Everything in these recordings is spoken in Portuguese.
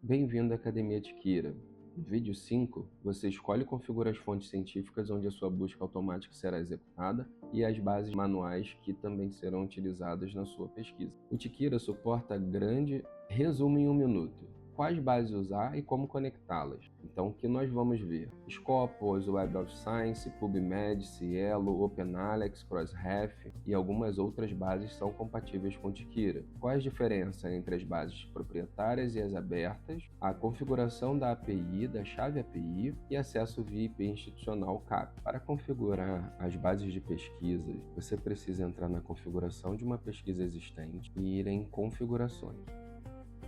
Bem-vindo à Academia Tikira. No vídeo 5, você escolhe e configura as fontes científicas onde a sua busca automática será executada e as bases manuais que também serão utilizadas na sua pesquisa. O Tikira suporta grande resumo em 1 minuto. Quais bases usar e como conectá-las. Então, o que nós vamos ver? Scopus, Web of Science, PubMed, Cielo, OpenAlex, Crossref e algumas outras bases são compatíveis com o Tikira. Qual a diferença entre as bases proprietárias e as abertas? A configuração da API, da chave API e acesso via IP institucional CAP. Para configurar as bases de pesquisa, você precisa entrar na configuração de uma pesquisa existente e ir em configurações.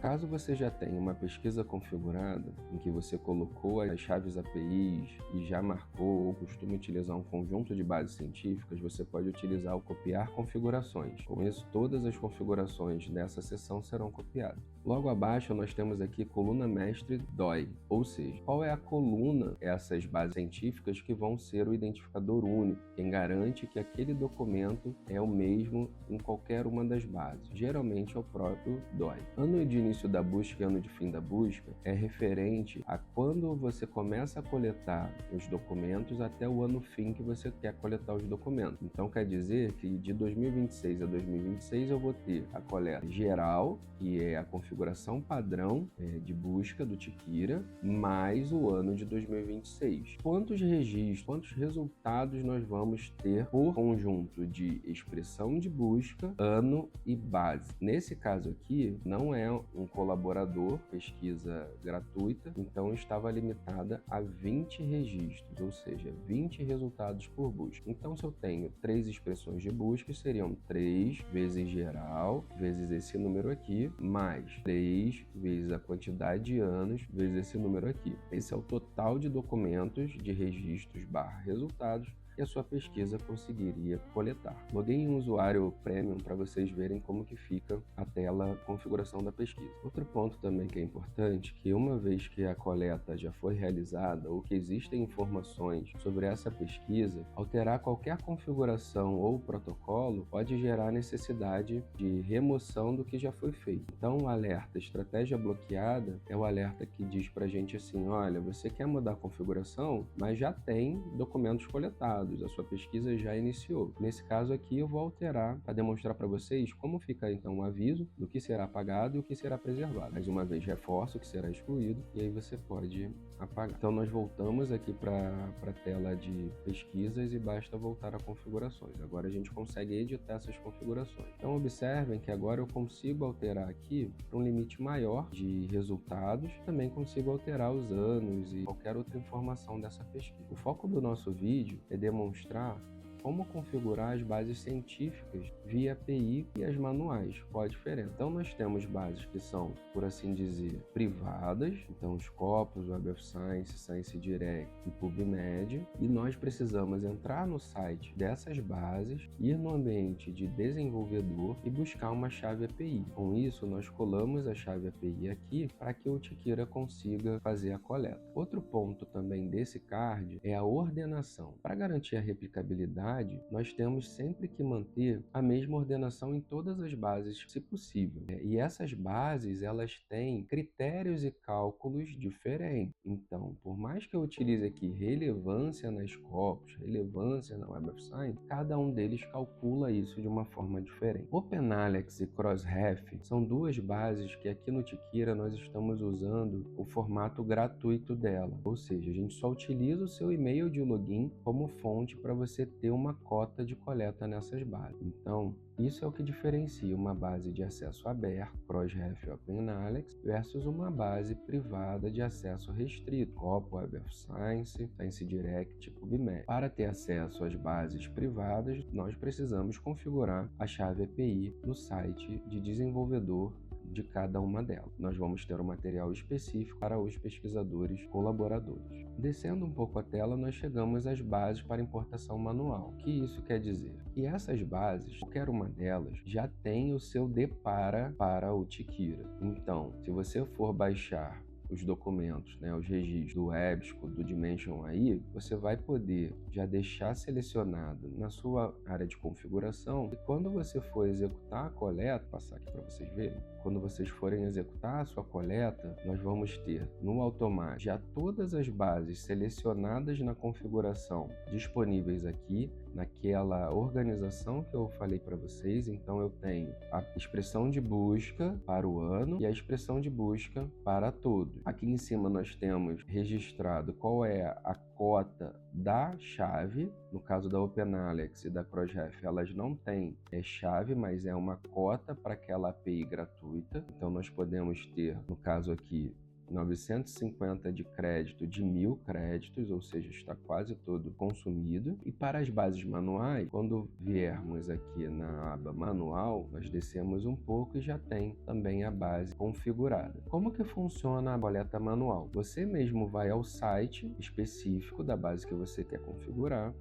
Caso você já tenha uma pesquisa configurada, em que você colocou as chaves APIs e já marcou ou costuma utilizar um conjunto de bases científicas, você pode utilizar o copiar configurações. Com isso, todas as configurações dessa seção serão copiadas. Logo abaixo, nós temos aqui coluna mestre DOI, ou seja, qual é a coluna, essas bases científicas que vão ser o identificador único, quem garante que aquele documento é o mesmo em qualquer uma das bases. Geralmente é o próprio DOI. Ano de início da busca e ano de fim da busca é referente a quando você começa a coletar os documentos até o ano fim que você quer coletar os documentos. Então quer dizer que de 2026 a 2026 eu vou ter a coleta geral, que é a configuração padrão de busca do Tikira, mais o ano de 2026. Quantos registros, quantos resultados nós vamos ter por conjunto de expressão de busca, ano e base? Nesse caso aqui, não é um colaborador, pesquisa gratuita, então estava limitada a 20 registros, ou seja, 20 resultados por busca. Então, se eu tenho 3 expressões de busca, seriam 3 vezes geral, vezes esse número aqui, mais 3 vezes a quantidade de anos, vezes esse número aqui. Esse é o total de documentos de registros / resultados que a sua pesquisa conseguiria coletar. Loguei em um usuário Premium para vocês verem como que fica a tela configuração da pesquisa. Outro ponto também que é importante, que uma vez que a coleta já foi realizada ou que existem informações sobre essa pesquisa, alterar qualquer configuração ou protocolo pode gerar necessidade de remoção do que já foi feito. Então, o alerta estratégia bloqueada é o alerta que diz para a gente assim, olha, você quer mudar a configuração, mas já tem documentos coletados, a sua pesquisa já iniciou. Nesse caso aqui eu vou alterar para demonstrar para vocês como fica então o aviso do que será apagado e o que será preservado. Mais uma vez reforço o que será excluído e aí você pode apagar. Então nós voltamos aqui para a tela de pesquisas e basta voltar a configurações. Agora a gente consegue editar essas configurações. Então observem que agora eu consigo alterar aqui para um limite maior de resultados, também consigo alterar os anos e qualquer outra informação dessa pesquisa. O foco do nosso vídeo é demonstrar como configurar as bases científicas via API e as manuais. Qual a diferença? Então nós temos bases que são, por assim dizer, privadas, então Scopus, Web of Science, Science Direct e PubMed, e nós precisamos entrar no site dessas bases, ir no ambiente de desenvolvedor e buscar uma chave API. Com isso, nós colamos a chave API aqui para que o Tikira consiga fazer a coleta. Outro ponto também desse card é a ordenação. Para garantir a replicabilidade, nós temos sempre que manter a mesma ordenação em todas as bases, se possível. E essas bases, elas têm critérios e cálculos diferentes. Então, por mais que eu utilize aqui relevância na Scopus, relevância na Web of Science, cada um deles calcula isso de uma forma diferente. OpenAlex e Crossref são duas bases que aqui no Tikira nós estamos usando o formato gratuito dela. Ou seja, a gente só utiliza o seu e-mail de login como fonte para você ter uma cota de coleta nessas bases. Então, isso é o que diferencia uma base de acesso aberto, Crossref e OpenAlex, versus uma base privada de acesso restrito, Scopus, Web of Science, Science Direct e PubMed. Para ter acesso às bases privadas, nós precisamos configurar a chave API no site de desenvolvedor de cada uma delas. Nós vamos ter um material específico para os pesquisadores colaboradores. Descendo um pouco a tela, nós chegamos às bases para importação manual. O que isso quer dizer? E essas bases, qualquer uma delas, já tem o seu depara para o Tikira. Então, se você for baixar os documentos, né, os registros do EBSCO, do Dimension AI, você vai poder já deixar selecionado na sua área de configuração, e quando você for executar a coleta, vou passar aqui para vocês verem, quando vocês forem executar a sua coleta, nós vamos ter no automático já todas as bases selecionadas na configuração disponíveis aqui, naquela organização que eu falei para vocês. Então eu tenho a expressão de busca para o ano e a expressão de busca para todo. Aqui em cima nós temos registrado qual é a cota da chave. No caso da OpenAlex e da Crossref, elas não têm chave, mas é uma cota para aquela API gratuita. Então nós podemos ter, no caso aqui, 950 de crédito de 1000 créditos, ou seja, está quase todo consumido. E para as bases manuais, quando viermos aqui na aba manual, nós descemos um pouco e já tem também a base configurada. Como que funciona a coleta manual? Você mesmo vai ao site específico da base que você quer configurar,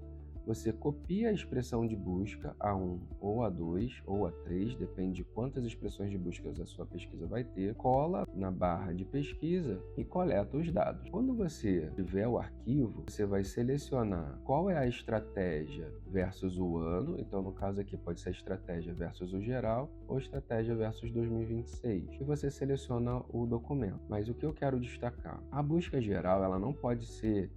você copia a expressão de busca A1 ou A2 ou A3, depende de quantas expressões de busca a sua pesquisa vai ter, cola na barra de pesquisa e coleta os dados. Quando você tiver o arquivo, você vai selecionar qual é a estratégia versus o ano. Então, no caso aqui, pode ser a estratégia versus o geral ou estratégia versus 2026. E você seleciona o documento. Mas o que eu quero destacar? A busca geral, ela não pode ser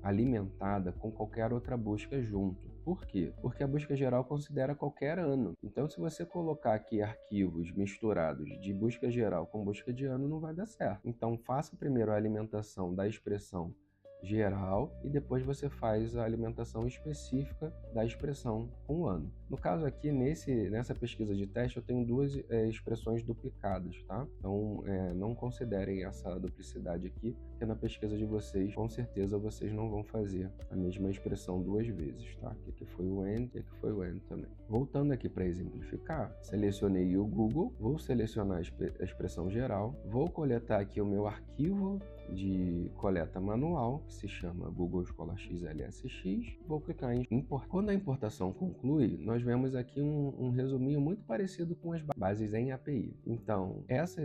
alimentada com qualquer outra busca junto. Por quê? Porque a busca geral considera qualquer ano. Então, se você colocar aqui arquivos misturados de busca geral com busca de ano, não vai dar certo. Então, faça primeiro a alimentação da expressão geral e depois você faz a alimentação específica da expressão com o ano. No caso aqui, nessa pesquisa de teste, eu tenho duas expressões duplicadas, tá? Então, não considerem essa duplicidade aqui, porque na pesquisa de vocês, com certeza, vocês não vão fazer a mesma expressão duas vezes, tá? Aqui foi o AND e aqui foi o AND também. Voltando aqui para exemplificar, selecionei o Google, vou selecionar a expressão geral, vou coletar aqui o meu arquivo de coleta manual, que se chama Google Scholar XLSX, vou clicar em importar. Quando a importação conclui, nós vemos aqui um resuminho muito parecido com as bases em API. Então, essa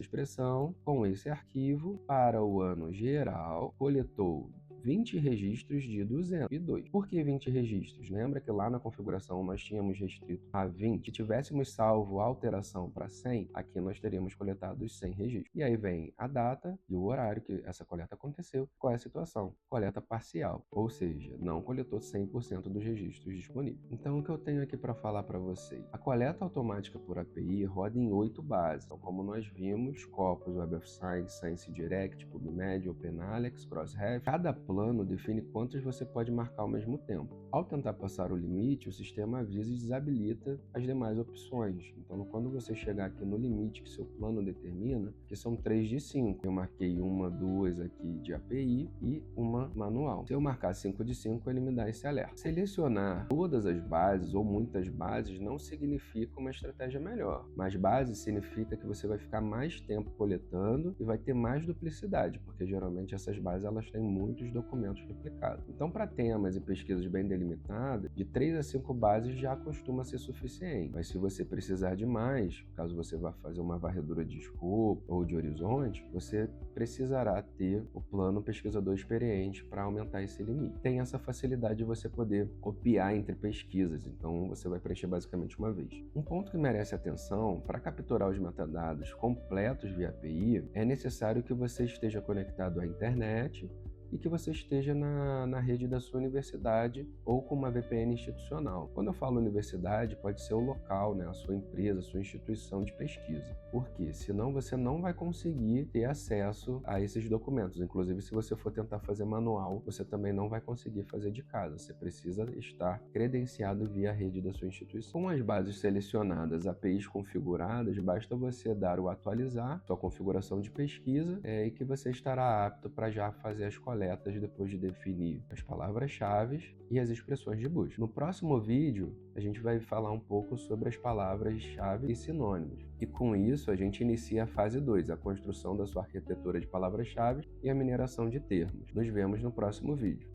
expressão com esse arquivo para o ano geral coletou 20 registros de 202. Por que 20 registros? Lembra que lá na configuração nós tínhamos restrito a 20? Se tivéssemos salvo a alteração para 100, aqui nós teríamos coletado os 100 registros. E aí vem a data e o horário que essa coleta aconteceu. Qual é a situação? Coleta parcial, ou seja, não coletou 100% dos registros disponíveis. Então, o que eu tenho aqui para falar para vocês? A coleta automática por API roda em 8 bases. Então, como nós vimos, Scopus, Web of Science, Science Direct, PubMed, OpenAlex, Crossref, cada plano define quantos você pode marcar ao mesmo tempo. Ao tentar passar o limite, o sistema avisa e desabilita as demais opções. Então, quando você chegar aqui no limite que seu plano determina, que são 3 de 5, eu marquei 2 aqui de API e uma manual. Se eu marcar 5 de 5, ele me dá esse alerta. Selecionar todas as bases ou muitas bases não significa uma estratégia melhor, mas base significa que você vai ficar mais tempo coletando e vai ter mais duplicidade, porque geralmente essas bases elas têm muitos documentos replicados. Então, para temas e pesquisas bem delimitadas, de 3 a 5 bases já costuma ser suficiente. Mas se você precisar de mais, caso você vá fazer uma varredura de escopo ou de horizonte, você precisará ter o plano pesquisador experiente para aumentar esse limite. Tem essa facilidade de você poder copiar entre pesquisas, então você vai preencher basicamente uma vez. Um ponto que merece atenção, para capturar os metadados completos via API, é necessário que você esteja conectado à internet e que você esteja na rede da sua universidade ou com uma VPN institucional. Quando eu falo universidade, pode ser o local, né, a sua empresa, a sua instituição de pesquisa. Por quê? Senão você não vai conseguir ter acesso a esses documentos. Inclusive, se você for tentar fazer manual, você também não vai conseguir fazer de casa. Você precisa estar credenciado via rede da sua instituição. Com as bases selecionadas, APIs configuradas, basta você dar o atualizar, sua configuração de pesquisa, e que você estará apto para já fazer as coletas depois de definir as palavras-chave e as expressões de busca. No próximo vídeo, a gente vai falar um pouco sobre as palavras-chave e sinônimos. E com isso, a gente inicia a fase 2, a construção da sua arquitetura de palavras-chave e a mineração de termos. Nos vemos no próximo vídeo.